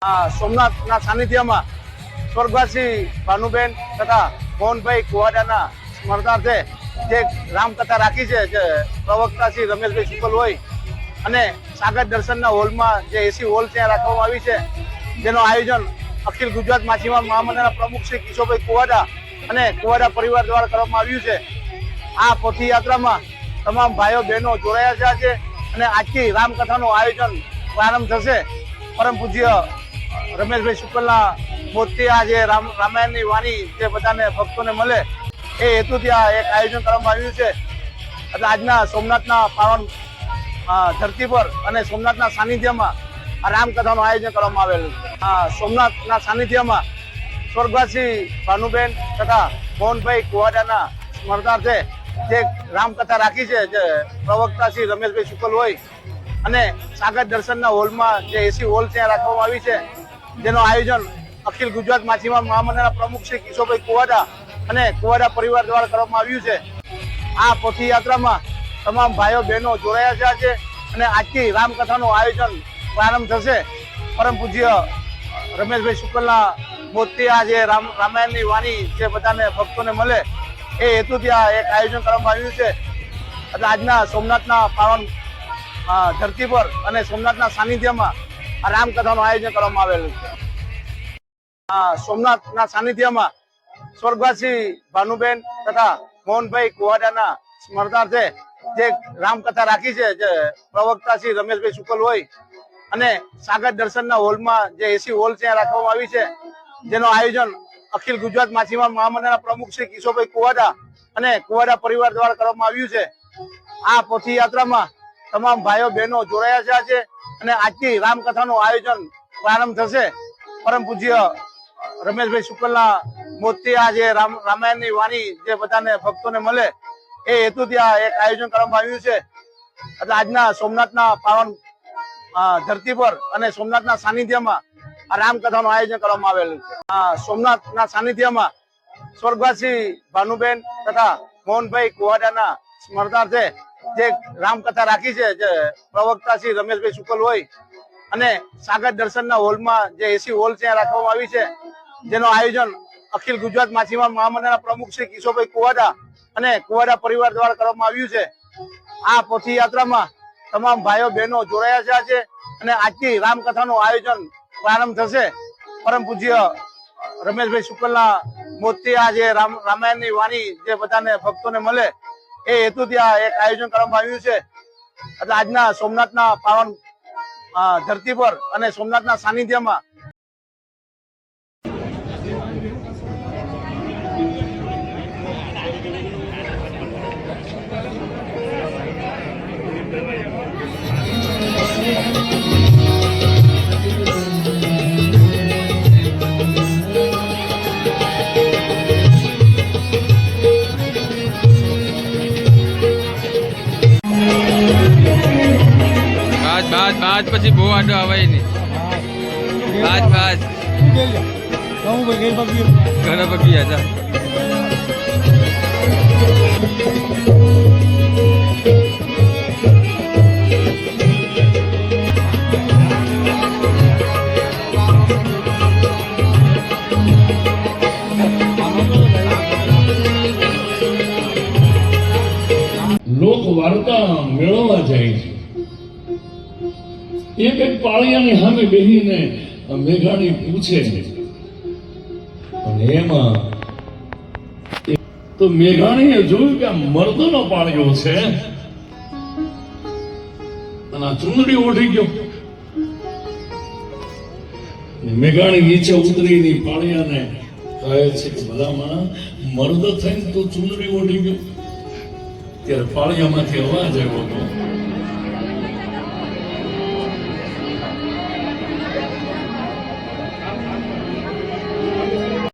સોમનાથના સાનિધ્યમાં સ્વર્ગવાસી ભાનુબેન તથા મોહનભાઈ કુવાડાના સ્મરણાર્થે જે રામકથા રાખી છે, જે પ્રવક્તા શ્રી રમેશભાઈ શુકલ હોય અને સાગર દર્શનના હોલમાં જે એસી હોલ ત્યાં રાખવામાં આવી છે, જેનું આયોજન અખિલ ગુજરાત માછીમાર મહામંડળના પ્રમુખ શ્રી કિશોરભાઈ કુવાડા અને કુવાડા પરિવાર દ્વારા કરવામાં આવ્યું છે. આ પોથીયાત્રામાં તમામ ભાઈઓ બહેનો જોડાયા છે અને આજથી રામકથાનું આયોજન પ્રારંભ થશે. પરમ પૂજ્ય રમેશભાઈ શુકલના મોતથી આ જે રામાયણની વાણી જે બધાને ભક્તોને મળે એ હેતુથી આ એક આયોજન કરવામાં આવ્યું છે. એટલે આજના સોમનાથના પાવન ધરતી પર અને સોમનાથના સાનિધ્યમાં આ રામકથાનું આયોજન કરવામાં આવેલું છે. સોમનાથના સાનિધ્યમાં સ્વર્ગવાસી ભાનુબેન તથા મોહનભાઈ કુવાડાના સ્મરણાર્થે જે રામકથા રાખી છે, જે પ્રવક્તા શ્રી રમેશભાઈ શુકલ હોય અને સાગર દર્શનના હોલમાં જે એસી હોલ ત્યાં રાખવામાં આવી છે, જેનું આયોજન અખિલ ગુજરાત માછીમાર મહામંડળના પ્રમુખ શ્રી કિશોરભાઈ કુવાડા અને કુવાડા પરિવાર દ્વારા કરવામાં આવ્યું છે. આ પોથીયાત્રામાં તમામ ભાઈઓ બહેનો જોડાયા છે અને આજથી રામકથાનું આયોજન પ્રારંભ થશે. પરમ પૂજ્ય રમેશભાઈ શુકલના મોતથી આ જે રામાયણની વાણી જે બધાને ભક્તોને મળે એ હેતુથી આ એક આયોજન કરવામાં આવ્યું છે. એટલે આજના સોમનાથના પાવન ધરતી પર અને સોમનાથના સાનિધ્યમાં આ રામકથાનું આયોજન કરવામાં આવેલું છે. સોમનાથના સાનિધ્યમાં સ્વર્ગવાસી ભાનુબેન તથા મોહનભાઈ કુવાડાના સ્મરણાર્થે જે રામકથા રાખી છે, જે પ્રવક્તા શ્રી રમેશભાઈ શુકલ હોય અને સાગર દર્શનના હોલમાં જે એસી હોલ ત્યાં રાખવામાં આવી છે, જેનું આયોજન અખિલ ગુજરાત માછીમાર મહામંડળના પ્રમુખ શ્રી કિશોરભાઈ કુવાડા અને કુવાડા પરિવાર દ્વારા કરવામાં આવ્યું છે. આ પોથીયાત્રામાં તમામ ભાઈઓ બહેનો જોડાયા છે અને આજથી રામકથાનું આયોજન પ્રારંભ થશે. પરમ પૂજ્ય રમેશભાઈ શુકલના મોતથી આ જે રામાયણની વાણી જે બધાને ભક્તોને મળે એ હેતુથી આ એક આયોજન કરવામાં આવ્યું છે. એટલે આજના સોમનાથના પાવન ધરતી પર અને સોમનાથના સાનિધ્યમાં આ રામકથાનું આયોજન કરવામાં આવેલું છે. સોમનાથના સાનિધ્યમાં સ્વર્ગવાસી ભાનુબેન તથા મોહનભાઈ કુવાડાના સ્મરણાર્થે જે રામકથા રાખી છે, જે પ્રવક્તા શ્રી રમેશભાઈ શુકલ હોય અને સાગર દર્શનના હોલમાં જે એસી હોલ ત્યાં રાખવામાં આવી છે, જેનું આયોજન અખિલ ગુજરાત માછીમાર મહામંડળના પ્રમુખ શ્રી કિશોરભાઈ કુવાડા અને કુવાડા પરિવાર દ્વારા કરવામાં આવ્યું છે. આ પોથીયાત્રામાં તમામ ભાઈઓ બહેનો જોડાયા છે અને આજથી રામકથાનું આયોજન પ્રારંભ થશે. પરમ પૂજ્ય રમેશભાઈ શુકલના મોતથી આ જે રામાયણની વાણી જે બધાને ભક્તોને મળે એ હેતુથી આ એક આયોજન કરવામાં આવ્યું છે. એટલે આજના સોમનાથના પાવન ધરતી પર અને સોમનાથના સાનિધ્યમાં બાજ પછી બહુ આડો આવે નહીં. બાજ ઘણા બગી હતા. લોક વાર્તા મેળવવા જાય છે. એક એક પાળિયાની સામે બેસીને મેઘાણી પૂછે અને એમાં તો મેઘાણીએ જોયું કે આ મર્દનો પાળિયો છે અને આ ચુંદડી ઓઢી ગયો. મેઘાણી નીચે ઉતરીને પાળિયાને કહે છે કે ભલામાં મર્દ થઈને તો ચુંદડી ઓઢી ગયો. ત્યારે પાળિયામાંથી અવાજ આવ્યો હતો,